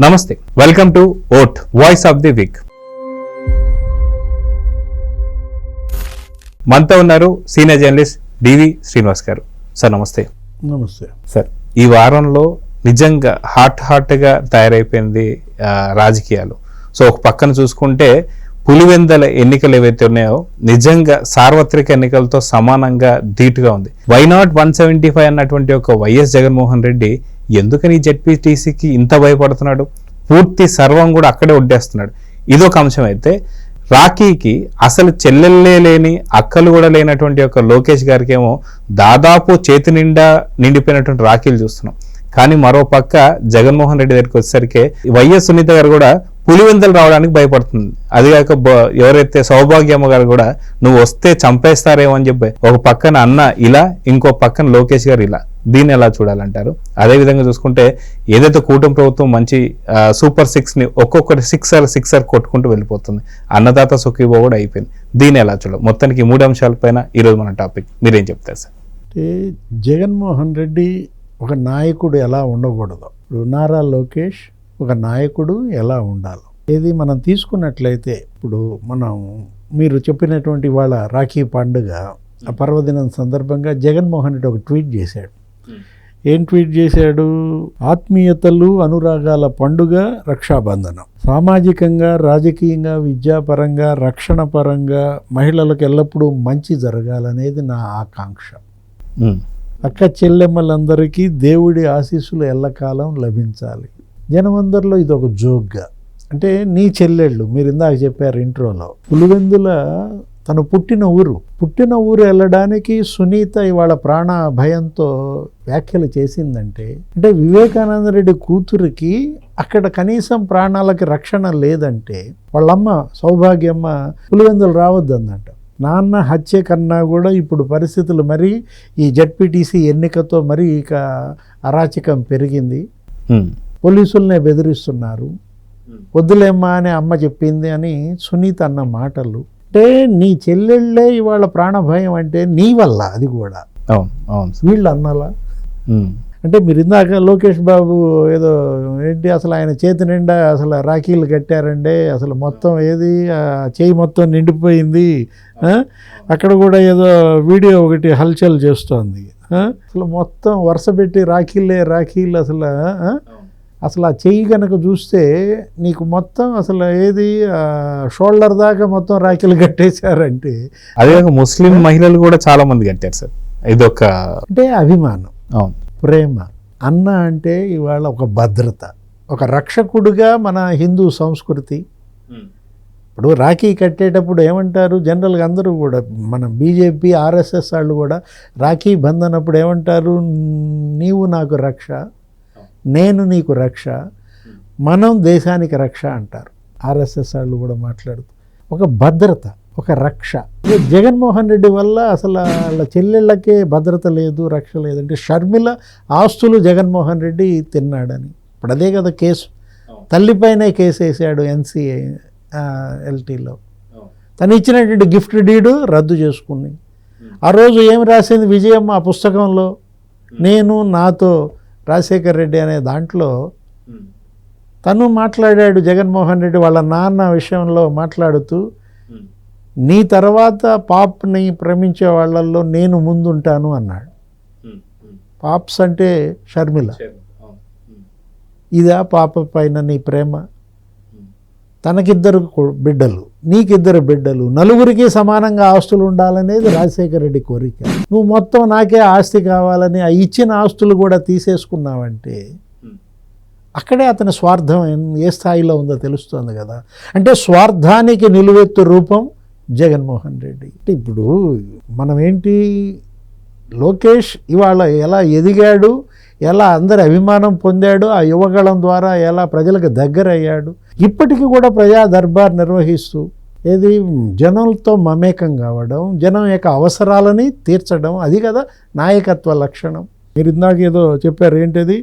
నమస్తే, welcome to vote voice of the week. మనతో ఉన్నారు సీనియర్ జర్నలిస్ట్ డివి శ్రీనివాస్ గారు. సార్ నమస్తే. నమస్తే సార్, ఈ వారంలో నిజంగా హాట్గా తయారైపోయింది రాజకీయాలు. సో ఒక పక్కన చూసుకుంటే పులివెందల ఎన్నికలు ఏవైతే ఉన్నాయో నిజంగా సార్వత్రిక ఎన్నికలతో సమానంగా ధీటుగా ఉంది. వైనాట్ 175 అన్నటువంటి ఒక వైఎస్ జగన్మోహన్ రెడ్డి ఎందుకని జెడ్పీటీసీకి ఇంత భయపడుతున్నాడు? పూర్తి సర్వం కూడా అక్కడే ఒడ్డేస్తున్నాడు. ఇదొక అంశం అయితే, రాఖీకి అసలు చెల్లెళ్ళే లేని అక్కలు కూడా లేనటువంటి ఒక లోకేష్ గారికి ఏమో దాదాపు చేతి నిండా నిండిపోయినటువంటి రాఖీలు చూస్తున్నాం. కానీ మరో పక్క జగన్మోహన్ రెడ్డి దగ్గరికి వచ్చేసరికి వైఎస్ సునీత గారు కూడా పులివెందలు రావడానికి భయపడుతుంది. అదిగాక ఎవరైతే సౌభాగ్యమ్మ గారు కూడా నువ్వు వస్తే చంపేస్తారేమో అని చెప్పి ఒక పక్కన అన్న ఇలా, ఇంకో పక్కన లోకేష్ గారు ఇలా. దీన్ని ఎలా చూడాలంటారు? అదే విధంగా చూసుకుంటే ఏదైతే కూటమి ప్రభుత్వం మంచి సూపర్ 6 ని ఒక్కొక్కటి సిక్సర్ కొట్టుకుంటూ వెళ్ళిపోతుంది. అన్నదాత సుఖీభావ కూడా అయిపోయింది. దీన్ని ఎలా చూడాలి? మొత్తానికి 3 అంశాలపైన ఈరోజు మన టాపిక్. మీరేం చెప్తారు సార్? అంటే జగన్మోహన్ రెడ్డి ఒక నాయకుడు ఎలా ఉండకూడదు, ఇప్పుడు నారా లోకేష్ ఒక నాయకుడు ఎలా ఉండాలి ఏది మనం తీసుకున్నట్లయితే, ఇప్పుడు మీరు చెప్పినటువంటి వాళ్ళ రాఖీ పండుగ ఆ పర్వదినం సందర్భంగా జగన్మోహన్ రెడ్డి ఒక ట్వీట్ చేశాడు. ఏం ట్వీట్ చేశాడు? ఆత్మీయతలు అనురాగాల పండుగ రక్షాబంధనం. సామాజికంగా, రాజకీయంగా, విద్యాపరంగా, రక్షణ పరంగా మహిళలకు ఎల్లప్పుడూ మంచి జరగాలనేది నా ఆకాంక్ష. అక్క చెల్లెమ్మలందరికీ దేవుడి ఆశీస్సులు ఎల్లకాలం లభించాలి. జనమందరిలో ఇది ఒక జోక్గా, అంటే నీ చెల్లెళ్ళు మీరు ఇందాక చెప్పారు ఇంట్రోలో, పులివెందుల తను పుట్టిన ఊరు వెళ్ళడానికి సునీత ఇవాళ ప్రాణ భయంతో వ్యాఖ్యలు చేసిందంటే, అంటే వివేకానంద రెడ్డి కూతురికి అక్కడ కనీసం ప్రాణాలకి రక్షణ లేదంటే వాళ్ళమ్మ సౌభాగ్యమ్మ పులివెందులు రావద్దందంట. నాన్న హత్య కన్నా కూడా ఇప్పుడు పరిస్థితులు మరి ఈ జెడ్పీటీసీ ఎన్నికతో మరి ఇక అరాచకం పెరిగింది. పోలీసులనే బెదిరిస్తున్నారు. వద్దులేమ్మా అని అమ్మ చెప్పింది అని సునీత అన్న మాటలు. అంటే నీ చెల్లెళ్ళే ఇవాళ ప్రాణభయం అంటే నీ వల్ల, అది కూడా వీళ్ళు అన్నలా. అంటే మీరు ఇందాక లోకేష్ బాబు ఏదో ఏంటి అసలు ఆయన చేతి నిండా అసలు రాఖీలు కట్టారండి, అసలు మొత్తం ఏది చేయి మొత్తం నిండిపోయింది, అక్కడ కూడా ఏదో వీడియో ఒకటి హల్చల్ చేస్తోంది. అసలు మొత్తం వరుస పెట్టి రాఖీలు అసలు ఆ చెయ్యి కనుక చూస్తే నీకు మొత్తం అసలు ఏది షోల్డర్ దాకా మొత్తం రాఖీలు కట్టేశారంటే, అదే ముస్లిం మహిళలు కూడా చాలా మంది కట్టారు సార్. ఇదొక అంటే అభిమానం, ప్రేమ. అన్న అంటే ఇవాళ ఒక భద్రత, ఒక రక్షకుడుగా మన హిందూ సంస్కృతి. ఇప్పుడు రాఖీ కట్టేటప్పుడు ఏమంటారు జనరల్గా అందరూ కూడా, మన బీజేపీ ఆర్ఎస్ఎస్ వాళ్ళు కూడా రాఖీ బంధన్ అప్పుడు ఏమంటారు? నీవు నాకు రక్ష, నేను నీకు రక్ష, మనం దేశానికి రక్ష అంటారు. ఆర్ఎస్ఎస్ వాళ్ళు కూడా మాట్లాడుతూ ఒక భద్రత, ఒక రక్ష. జగన్మోహన్ రెడ్డి వల్ల అసలు వాళ్ళ చెల్లెళ్ళకే భద్రత లేదు, రక్ష లేదంటే షర్మిల ఆస్తులు జగన్మోహన్ రెడ్డి తిన్నాడని. ఇప్పుడు అదే కదా కేసు, తల్లిపైనే కేసు వేసాడు ఎన్సీఎల్టీలో. తను ఇచ్చినటువంటి గిఫ్ట్ డీడు రద్దు చేసుకుని, ఆ రోజు ఏమి రాసింది విజయమ్మ ఆ పుస్తకంలో, నేను నాతో రాజశేఖర్ రెడ్డి అనే దాంట్లో తను మాట్లాడాడు. జగన్మోహన్ రెడ్డి వాళ్ళ నాన్న విషయంలో మాట్లాడుతూ, నీ తర్వాత పాప్ని ప్రేమించే వాళ్ళల్లో నేను ముందుంటాను అన్నాడు. పాప్స్ అంటే షర్మిల. ఇదా పాప పైన నీ ప్రేమ? తనకిద్దరు బిడ్డలు, నీకిద్దరు బిడ్డలు, నలుగురికి సమానంగా ఆస్తులు ఉండాలనేది రాజశేఖర రెడ్డి కోరిక. నువ్వు మొత్తం నాకే ఆస్తి కావాలని ఆ ఇచ్చిన ఆస్తులు కూడా తీసేసుకున్నావంటే అక్కడే అతని స్వార్థం ఏ స్థాయిలో ఉందో తెలుస్తుంది కదా. అంటే స్వార్థానికి నిలువెత్తు రూపం జగన్మోహన్ రెడ్డి. ఇప్పుడు మనం ఏంటి, లోకేష్ ఇవాళ ఎలా ఎదిగాడు, ఎలా అందరి అభిమానం పొందాడు, ఆ యువగళం ద్వారా ఎలా ప్రజలకు దగ్గర అయ్యాడు, ఇప్పటికీ కూడా ప్రజా దర్బార్ నిర్వహిస్తూ ఏది జనంతో మమేకం కావడం, జనం యొక్క అవసరాలని తీర్చడం, అది కదా నాయకత్వ లక్షణం. మీరు ఇందాక ఏదో చెప్పారు, ఏంటిది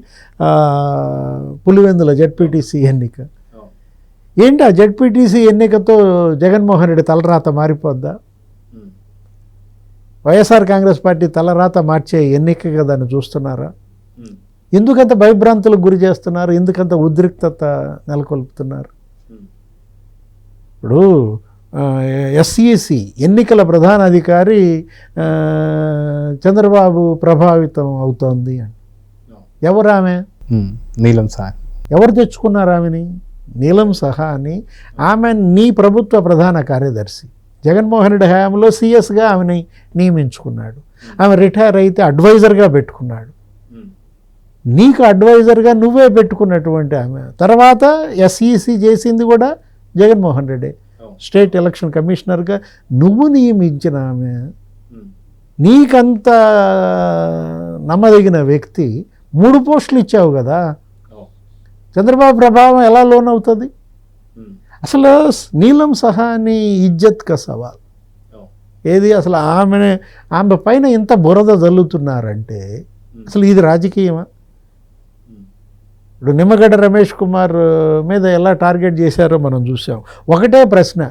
పులివెందుల జెడ్పీటీసీ ఎన్నిక. ఏంటి ఆ జెడ్పీటీసీ ఎన్నికతో జగన్మోహన్ రెడ్డి తలరాత మారిపోద్దా? వైఎస్ఆర్ కాంగ్రెస్ పార్టీ తలరాత మార్చే ఎన్నికగా దాన్ని చూస్తున్నారా? ఎందుకంత భయభ్రాంతులకు గురి చేస్తున్నారు, ఎందుకంత ఉద్రిక్తత నెలకొల్పుతున్నారు? ఇప్పుడు ఎస్ఈసి ఎన్నికల ప్రధాన అధికారి చంద్రబాబు ప్రభావితం అవుతోంది అని. ఎవరు ఆమె? నీలం సాహా. ఎవరు తెచ్చుకున్నారు ఆమెని? నీలం సహా అని. ఆమె నీ ప్రభుత్వ ప్రధాన కార్యదర్శి. జగన్మోహన్ రెడ్డి హయాంలో సిఎస్గా ఆమెని నియమించుకున్నాడు. ఆమె రిటైర్ అయితే అడ్వైజర్గా పెట్టుకున్నాడు. నీకు అడ్వైజర్గా నువ్వే పెట్టుకున్నటువంటి ఆమె తర్వాత ఎస్ఈసి చేసింది కూడా జగన్మోహన్ రెడ్డి. స్టేట్ ఎలక్షన్ కమిషనర్గా నువ్వు నియమించిన ఆమె, నీకంత నమ్మదగిన వ్యక్తి 3 పోస్టులు ఇచ్చావు కదా. చంద్రబాబు ప్రభావం ఎలా లోన్ అవుతుంది? అసలు నీలం సహాని ఇజ్జత్ కా సవాల్ ఏది? అసలు ఆమె పైన ఇంత బురద జల్లుతున్నారంటే అసలు ఇది రాజకీయమా? ఇప్పుడు నిమ్మగడ్డ రమేష్ కుమార్ మీద ఎలా టార్గెట్ చేశారో మనం చూసాం. ఒకటే ప్రశ్న,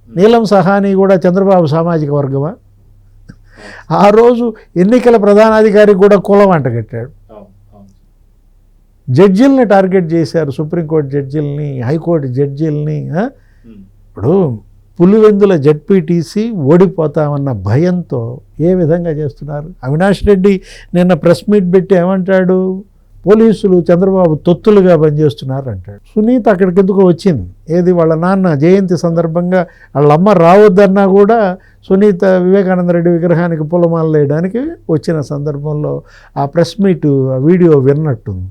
నీలం సహాని కూడా చంద్రబాబు సామాజిక వర్గమా? ఆ రోజు ఎన్నికల ప్రధానాధికారికి కూడా కులం అంటగట్టాడు. జడ్జిల్ని టార్గెట్ చేశారు, సుప్రీంకోర్టు జడ్జిల్ని, హైకోర్టు జడ్జిల్ని. ఇప్పుడు పులివెందుల జడ్పీటీసీ ఓడిపోతామన్న భయంతో ఏ విధంగా చేస్తున్నారు? అవినాష్ రెడ్డి నిన్న ప్రెస్ మీట్ పెట్టి ఏమంటాడు? పోలీసులు చంద్రబాబు తొత్తులుగా పనిచేస్తున్నారు అంటాడు. సునీత అక్కడికి ఎందుకు వచ్చింది? ఏది వాళ్ళ నాన్న జయంతి సందర్భంగా వాళ్ళ అమ్మ రావద్దన్నా కూడా సునీత వివేకానంద రెడ్డి విగ్రహానికి పూలమాల వేయడానికి వచ్చిన సందర్భంలో ఆ ప్రెస్ మీట్ ఆ వీడియో విన్నట్టుంది.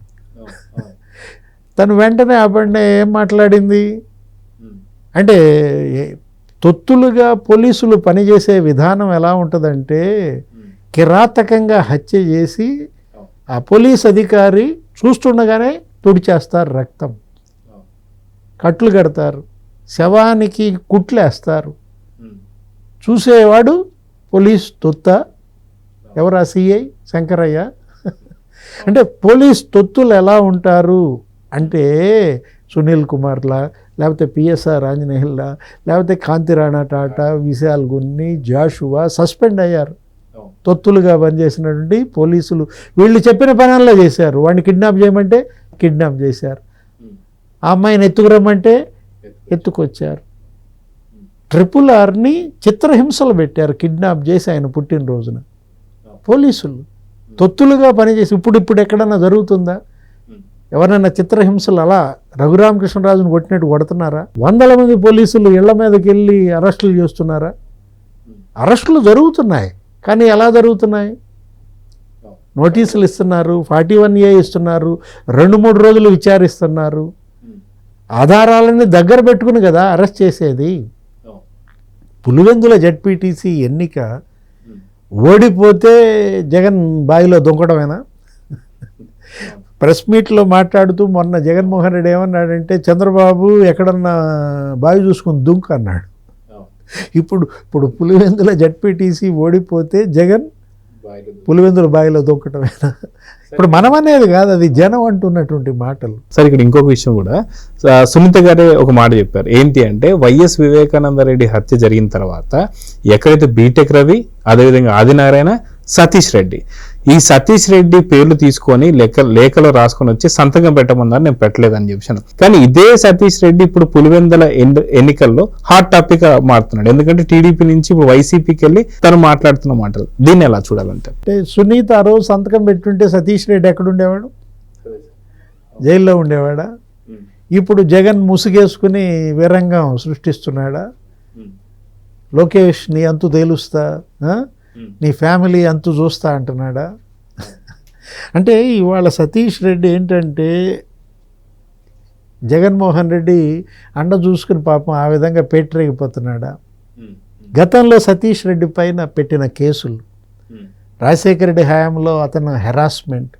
తను వెంటనే అప్పటినే ఏం మాట్లాడింది అంటే, తొత్తులుగా పోలీసులు పనిచేసే విధానం ఎలా ఉంటుందంటే, కిరాతకంగా హత్య చేసి ఆ పోలీస్ అధికారి చూస్తుండగానే తుడిచేస్తారు, రక్తం, కట్లు కడతారు, శవానికి కుట్లేస్తారు. చూసేవాడు పోలీస్ తొత్త. ఎవరా? సిఐ శంకరయ్య. అంటే పోలీస్ తొత్తులు ఎలా ఉంటారు అంటే, సునీల్ కుమార్లా, లేకపోతే పిఎస్ఆర్ ఆంజనేయుల్లా, లేకపోతే కాంతిరాణా టాటా, విశాల్ గున్ని, జాషువా సస్పెండ్ అయ్యారు. తొత్తులుగా పనిచేసినటువంటి పోలీసులు వీళ్ళు చెప్పిన పనుల్లో చేశారు. వాడిని కిడ్నాప్ చేయమంటే కిడ్నాప్ చేశారు, ఆ అమ్మాయిని ఎత్తుకురమ్మంటే ఎత్తుకొచ్చారు. RRRని చిత్రహింసలు పెట్టారు, కిడ్నాప్ చేసి ఆయన పుట్టినరోజున. పోలీసులు తొత్తులుగా పనిచేసి ఇప్పుడు ఎక్కడన్నా జరుగుతుందా? ఎవరైనా చిత్రహింసలు అలా రఘురామకృష్ణరాజును కొట్టినట్టు కొడుతున్నారా? 100 మంది పోలీసులు ఇళ్ల మీదకి వెళ్ళి అరెస్టులు చేస్తున్నారా? అరెస్టులు జరుగుతున్నాయి, కానీ ఎలా జరుగుతున్నాయి? నోటీసులు ఇస్తున్నారు, 41A ఇస్తున్నారు, 2-3 రోజులు విచారిస్తున్నారు. ఆధారాలని దగ్గర పెట్టుకుని కదా అరెస్ట్ చేసేది. పులివెందుల జడ్పీటీసీ ఎన్నిక ఓడిపోతే జగన్ బావిలో దొంగడమేనా? ప్రెస్ మీట్లో మాట్లాడుతూ మొన్న జగన్మోహన్ రెడ్డి ఏమన్నాడంటే, చంద్రబాబు ఎక్కడన్నా బావి చూసుకుని దుంకు అన్నాడు. ఇప్పుడు పులివెందుల జడ్పీటీసీ ఓడిపోతే జగన్ పులివెందుల బావిలో దొక్కటమేనా? ఇప్పుడు మనం అనేది కాదు, అది జనం అంటున్నటువంటి మాటలు. సరే, ఇక్కడ ఇంకొక విషయం కూడా సునీత గారే ఒక మాట చెప్పారు. ఏంటి అంటే, వైఎస్ వివేకానంద రెడ్డి హత్య జరిగిన తర్వాత ఎక్కడైతే బీటెక్ రవి, అదేవిధంగా ఆదినారాయణ, సతీష్ రెడ్డి, ఈ సతీష్ రెడ్డి పేర్లు తీసుకొని లేఖలో రాసుకొని వచ్చి సంతకం పెట్టమన్నారు, నేను పెట్టలేదని చెప్పాను. కానీ ఇదే సతీష్ రెడ్డి ఇప్పుడు పులివెందుల ఎన్నికల్లో హాట్ టాపిక్ గా మారుతున్నాడు. ఎందుకంటే టీడీపీ నుంచి ఇప్పుడు వైసీపీకి వెళ్ళి తను మాట్లాడుతున్న మాటలు, దీన్ని ఎలా చూడాలంటే? సునీత ఆ రోజు సంతకం పెట్టుంటే సతీష్ రెడ్డి ఎక్కడుండేవాడు? జైల్లో ఉండేవాడా? ఇప్పుడు జగన్ ముసుగేసుకుని వీరంగం సృష్టిస్తున్నాడా? లోకేష్ నీ అంతు తేలుస్తా, నీ ఫ్యామిలీ అంతు చూస్తా అంటున్నాడా? అంటే ఇవాళ సతీష్ రెడ్డి ఏంటంటే, జగన్మోహన్ రెడ్డి అండ చూసుకుని పాపం ఆ విధంగా పేటరేగిపోతున్నాడా? గతంలో సతీష్ రెడ్డి పైన పెట్టిన కేసులు, రాజశేఖర రెడ్డి హయాంలో అతను హెరాస్మెంట్,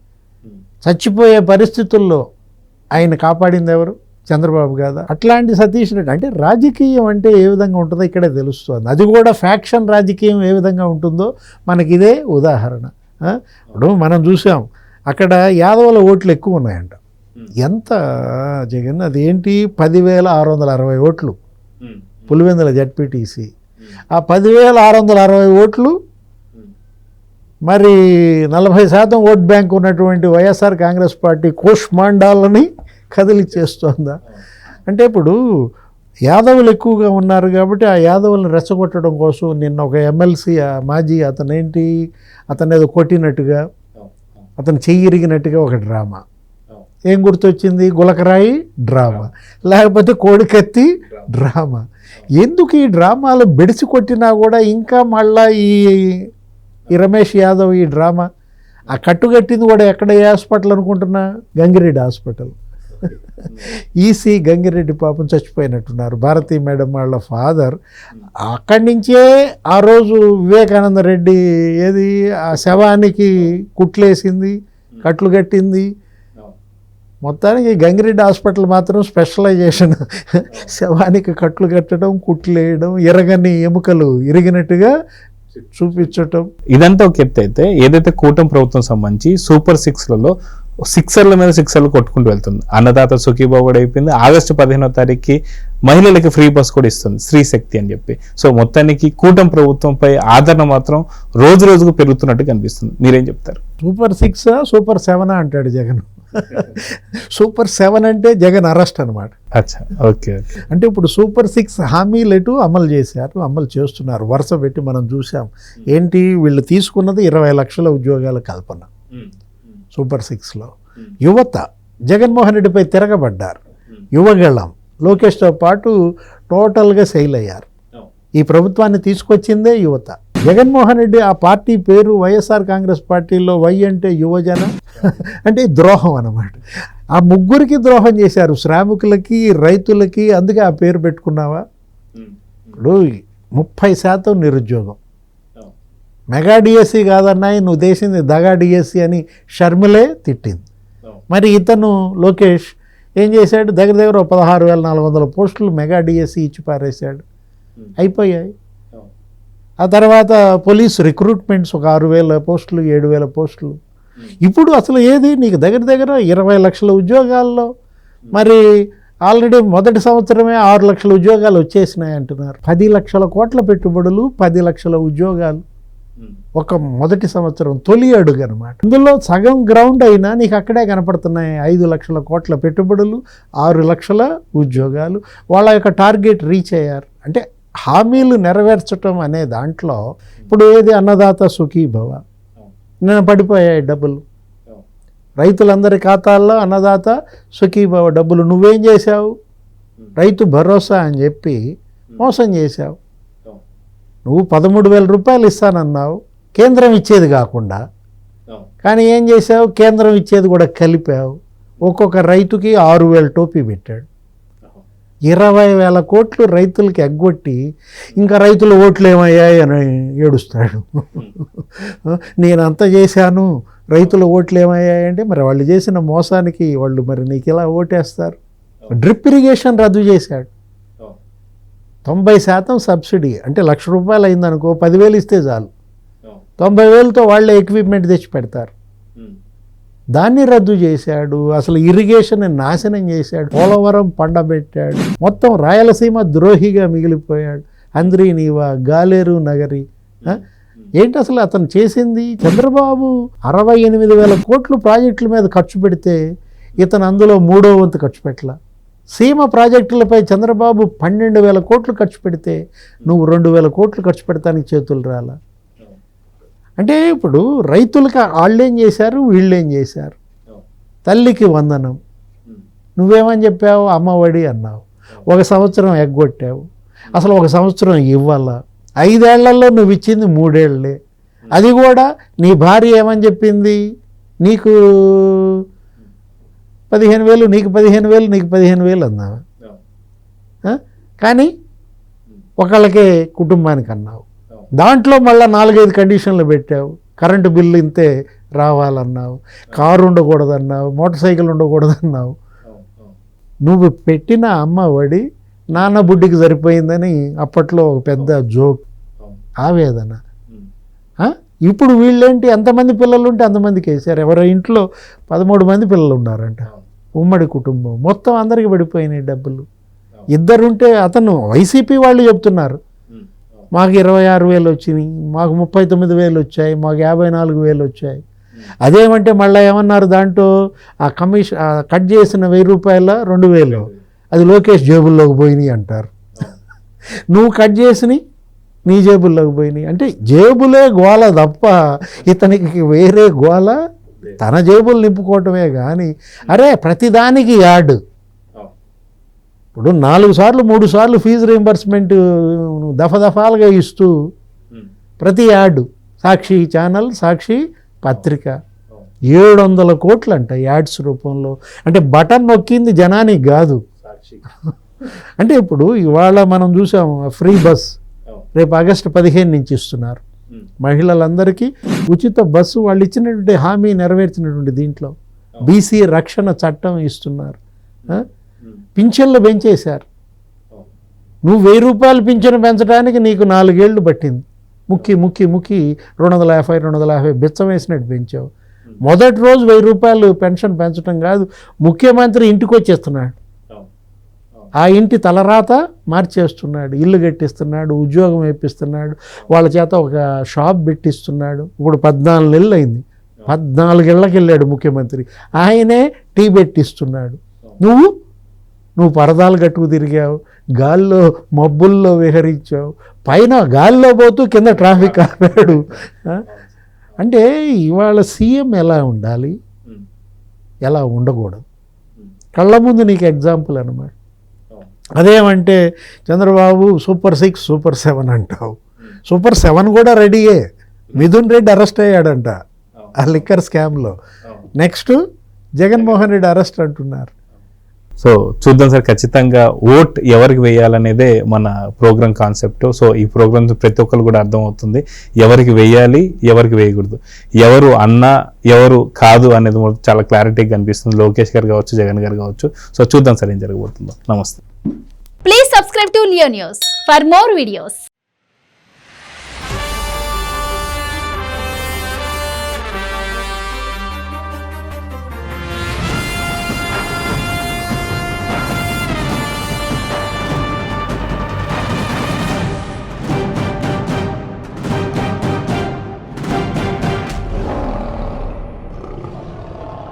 చచ్చిపోయే పరిస్థితుల్లో ఆయన కాపాడింది ఎవరు? చంద్రబాబు కాదా? అట్లాంటి సతీష్ రెడ్డి అంటే రాజకీయం అంటే ఏ విధంగా ఉంటుందో ఇక్కడే తెలుస్తుంది. అది కూడా ఫ్యాక్షన్ రాజకీయం ఏ విధంగా ఉంటుందో మనకి ఇదే ఉదాహరణ. ఇప్పుడు మనం చూసాం, అక్కడ యాదవుల ఓట్లు ఎక్కువ ఉన్నాయంట. ఎంత జగన్? అదేంటి 10,660 ఓట్లు పులివెందుల జడ్పీటీసీ. ఆ 10,660 ఓట్లు మరి 40% ఓట్ బ్యాంక్ ఉన్నటువంటి వైఎస్ఆర్ కాంగ్రెస్ పార్టీ కోష్మాండాలని కదిలిచ్చేస్తోందా? అంటే ఇప్పుడు యాదవులు ఎక్కువగా ఉన్నారు కాబట్టి ఆ యాదవులను రెచ్చగొట్టడం కోసం నిన్న ఒక ఎమ్మెల్సీ మాజీ అతను ఏదో కొట్టినట్టుగా, అతను చెయ్యి ఇరిగినట్టుగా ఒక డ్రామా. ఏం గుర్తొచ్చింది? గులకరాయి డ్రామా, లేకపోతే కోడికత్తి డ్రామా. ఎందుకు ఈ డ్రామాలు బెడిసి కొట్టినా కూడా ఇంకా మళ్ళా ఈ రమేష్ యాదవ్ ఈ డ్రామా? ఆ కట్టుకట్టింది కూడా ఎక్కడ, ఏ హాస్పిటల్ అనుకుంటున్నా? గంగిరెడ్డి హాస్పిటల్. ఈసీ గంగిరెడ్డి పాపం చచ్చిపోయినట్టున్నారు. భారతీ మేడం వాళ్ళ ఫాదర్. అక్కడి నుంచే ఆ రోజు వివేకానంద రెడ్డి ఆ శవానికి కుట్లేసింది, కట్లు కట్టింది. మొత్తానికి గంగిరెడ్డి హాస్పిటల్ మాత్రం స్పెషలైజేషన్ శవానికి కట్లు కట్టడం, కుట్లేయడం, ఎరగని ఎముకలు ఇరిగినట్టుగా చూపించటం. ఇదంతా ఒక ఎత్తు అయితే, ఏదైతే కూటమి ప్రభుత్వం సంబంధించి సూపర్ 6లలో సిక్సర్ల మీద సిక్సర్లు కొట్టుకుంటూ వెళ్తుంది. అన్నదాత సుఖీబాబు కూడా అయిపోయింది. ఆగస్టు 15వ తారీఖుకి మహిళలకి ఫ్రీ బస్ కూడా ఇస్తుంది, స్త్రీ శక్తి అని చెప్పి. సో మొత్తానికి కూటమి ప్రభుత్వంపై ఆదరణ మాత్రం రోజు రోజుకు పెరుగుతున్నట్టు కనిపిస్తుంది. మీరేం చెప్తారు? సూపర్ 6 సూపర్ 7 అంటాడు జగన్. సూపర్ 7 అంటే జగన్ అరెస్ట్ అనమాట. అచ్చా, ఓకే. అంటే ఇప్పుడు సూపర్ 6 హామీలు అమలు చేశారు, అమలు చేస్తున్నారు. వరుస పెట్టి మనం చూసాం. ఏంటి వీళ్ళు తీసుకున్నది 20 లక్షల ఉద్యోగాల కల్పన సూపర్ 6లో. యువత జగన్మోహన్ రెడ్డిపై తిరగబడ్డారు. యువగళం లోకేష్తో పాటు టోటల్గా సెయిల్ అయ్యారు. ఈ ప్రభుత్వాన్ని తీసుకొచ్చిందే యువత. జగన్మోహన్ రెడ్డి ఆ పార్టీ పేరు వైఎస్ఆర్ కాంగ్రెస్ పార్టీలో వై అంటే యువజన అంటే ద్రోహం అన్నమాట. ఆ ముగ్గురికి ద్రోహం చేశారు, శ్రామికులకి, రైతులకి. అందుకే ఆ పేరు పెట్టుకున్నావా? ఇప్పుడు 30% నిరుద్యోగం. మెగా డిఎస్సి కాదన్నాయి, నువ్వు దేశింది దగా డిఎస్సి అని షర్మిలే తిట్టింది. మరి ఇతను లోకేష్ ఏం చేశాడు? దగ్గర 16,400 పోస్టులు మెగా డిఎస్సి ఇచ్చి పారేశాడు. అయిపోయాయి. ఆ తర్వాత పోలీసు రిక్రూట్మెంట్స్ ఒక 6,000 పోస్టులు, 7,000 పోస్టులు. ఇప్పుడు అసలు ఏది నీకు దగ్గర 20 లక్షల ఉద్యోగాల్లో మరి ఆల్రెడీ మొదటి సంవత్సరమే 6 లక్షల ఉద్యోగాలు వచ్చేసినాయి అంటున్నారు. 10 లక్షల కోట్ల పెట్టుబడులు, 10 లక్షల ఉద్యోగాలు ఒక మొదటి సంవత్సరం, తొలి అడుగు అనమాట. ఇందులో సగం గ్రౌండ్ అయినా నీకు అక్కడే కనపడుతున్నాయి. 5 లక్షల కోట్ల పెట్టుబడులు, 6 లక్షల ఉద్యోగాలు. వాళ్ళ యొక్క టార్గెట్ రీచ్ అయ్యారు. అంటే హామీలు నెరవేర్చడం అనే దాంట్లో ఇప్పుడు ఏది అన్నదాత సుఖీభవ, నేను పడిపోయాయి డబ్బులు రైతులందరి ఖాతాల్లో. అన్నదాత సుఖీభవ డబ్బులు నువ్వేం చేశావు? రైతు భరోసా అని చెప్పి మోసం చేశావు. నువ్వు 13,000 రూపాయలు ఇస్తానన్నావు, కేంద్రం ఇచ్చేది కాకుండా. కానీ ఏం చేశావు? కేంద్రం ఇచ్చేది కూడా కలిపావు. ఒక్కొక్క రైతుకి 6,000 టోపీ పెట్టాడు. 20,000 కోట్లు రైతులకి ఎగ్గొట్టి ఇంకా రైతుల ఓట్లు ఏమయ్యాయి అని ఏడుస్తాడు. నేనంతా చేశాను, రైతుల ఓట్లు ఏమయ్యాయి అంటే మరి వాళ్ళు చేసిన మోసానికి వాళ్ళు మరి నీకు ఎలా ఓటేస్తారు? డ్రిప్ ఇరిగేషన్ రద్దు చేశాడు. 90% సబ్సిడీ. అంటే 1,00,000 రూపాయలు అయిందనుకో, 10,000 ఇస్తే చాలు. 90,000తో వాళ్ళే ఎక్విప్మెంట్ తెచ్చి పెడతారు. దాన్ని రద్దు చేశాడు. అసలు ఇరిగేషన్ నాశనం చేశాడు. పోలవరం పండబెట్టాడు. మొత్తం రాయలసీమ ద్రోహిగా మిగిలిపోయాడు. అంద్రీ నీవా, గాలేరు నగరి. ఏంటి అసలు అతను చేసింది? చంద్రబాబు 68,000 కోట్లు ప్రాజెక్టుల మీద ఖర్చు పెడితే ఇతను అందులో 3వ వంతు ఖర్చు పెట్టలా. సీమ ప్రాజెక్టులపై చంద్రబాబు 12,000 కోట్లు ఖర్చు పెడితే నువ్వు 2,000 కోట్లు ఖర్చు పెడతానికి చేతులు రాలా. అంటే ఇప్పుడు రైతులకి వాళ్ళేం చేశారు, వీళ్ళేం చేశారు? తల్లికి వందనం నువ్వేమని చెప్పావు? అమ్మఒడి అన్నావు. 1 సంవత్సరం ఎగ్గొట్టావు. అసలు 1 సంవత్సరం ఇవ్వాలా? 5 ఏళ్లలో నువ్వు ఇచ్చింది 3 ఏళ్ళే. అది కూడా నీ భార్య ఏమని చెప్పింది? నీకు 15,000, నీకు 15,000, నీకు 15,000 అన్నావా? కానీ ఒకళ్ళకే కుటుంబానికి అన్నావు. దాంట్లో మళ్ళీ 4-5 కండిషన్లు పెట్టావు. కరెంటు బిల్లు ఇంతే రావాలన్నావు, కారు ఉండకూడదన్నావు, మోటార్ సైకిల్ ఉండకూడదన్నావు. నువ్వు పెట్టిన అమ్మ ఒడి నాన్న బుడ్డికి సరిపోయిందని అప్పట్లో ఒక పెద్ద జోక్, ఆవేదన. ఇప్పుడు వీళ్ళేంటి, ఎంతమంది పిల్లలు ఉంటే అంతమందికి వేసారు. ఎవరో ఇంట్లో 13 మంది పిల్లలు ఉన్నారంట, ఉమ్మడి కుటుంబం. మొత్తం అందరికి పడిపోయినాయి డబ్బులు. 2 ఉంటే అతను వైసీపీ వాళ్ళు చెప్తున్నారు మాకు 26,000 వచ్చినాయి, మాకు 39,000 వచ్చాయి, మాకు 54,000 వచ్చాయి. అదేమంటే మళ్ళీ ఏమన్నారు దాంట్లో ఆ కమిషన్ కట్ చేసిన 1,000 రూపాయల 2,000 అది లోకేష్ జేబుల్లోకి పోయినాయి అంటారు. నువ్వు కట్ చేసినాయి నీ జేబుల్లోకి పోయినాయి. అంటే జేబులే గోల తప్ప ఇతనికి వేరే గోల తన జేబులు నింపుకోవటమే కానీ అరే ప్రతిదానికి యాడ్. ఇప్పుడు 4 సార్లు 3 సార్లు ఫీజు రీంబర్స్మెంట్ దఫాలుగా ఇస్తూ ప్రతి యాడ్ సాక్షి ఛానల్, సాక్షి పత్రిక 700 కోట్లు అంట యాడ్స్ రూపంలో. అంటే బటన్ నొక్కింది జనానికి కాదు. అంటే ఇప్పుడు ఇవాళ మనం చూసాము ఫ్రీ బస్ రేపు ఆగస్టు 15 నుంచి ఇస్తున్నారు మహిళలందరికీ ఉచిత బస్సు. వాళ్ళు ఇచ్చినటువంటి హామీ నెరవేర్చినటువంటి దీంట్లో బీసీ రక్షణ చట్టం ఇస్తున్నారు. పింఛన్లు పెంచేశారు. నువ్వు 1,000 రూపాయలు పింఛను పెంచడానికి నీకు 4 ఏళ్ళు పట్టింది. ముక్కి 250 బిచ్చం వేసినట్టు పెంచావు. మొదటి రోజు 1,000 రూపాయలు పెన్షన్ పెంచడం కాదు, ముఖ్యమంత్రి ఇంటికి వచ్చేస్తున్నాడు. ఆ ఇంటి తలరాత మార్చేస్తున్నాడు, ఇల్లు కట్టిస్తున్నాడు, ఉద్యోగం వేపిస్తున్నాడు, వాళ్ళ చేత ఒక షాప్ పెట్టిస్తున్నాడు. ఇప్పుడు 14 నెలలు అయింది, 14 ఏళ్ళకి వెళ్ళాడు ముఖ్యమంత్రి, ఆయనే టీ పెట్టిస్తున్నాడు. నువ్వు పరదాలు కట్టుకు తిరిగావు, గాల్లో మబ్బుల్లో విహరించావు, పైన గాల్లో పోతూ కింద ట్రాఫిక్ ఆపాడు. అంటే ఇవాళ సీఎం ఎలా ఉండాలి, ఎలా ఉండకూడదు, కళ్ళ ముందు నీకు ఎగ్జాంపుల్ అన్నమాట. అదేమంటే చంద్రబాబు సూపర్ 6 సూపర్ 7 అంటావు. సూపర్ 7 కూడా రెడీయే. మిథున్ రెడ్డి అరెస్ట్ అయ్యాడంట ఆ లిక్కర్ స్కామ్లో. నెక్స్ట్ జగన్మోహన్ రెడ్డి అరెస్ట్ అంటున్నారు. సో చూద్దాం సార్, ఖచ్చితంగా ఓట్ ఎవరికి వేయాలనేదే మన ప్రోగ్రామ్ కాన్సెప్ట్. సో ఈ ప్రోగ్రామ్ ప్రతి ఒక్కరు కూడా అర్థమవుతుంది ఎవరికి వేయాలి, ఎవరికి వేయకూడదు, ఎవరు అన్నా ఎవరు కాదు అనేది చాలా క్లారిటీగా కనిపిస్తుంది. లోకేష్ గారు కావచ్చు, జగన్ గారు కావచ్చు. సో చూద్దాం సార్ ఏం జరగబోతుందో. నమస్తే. Please subscribe to Leo News for more videos.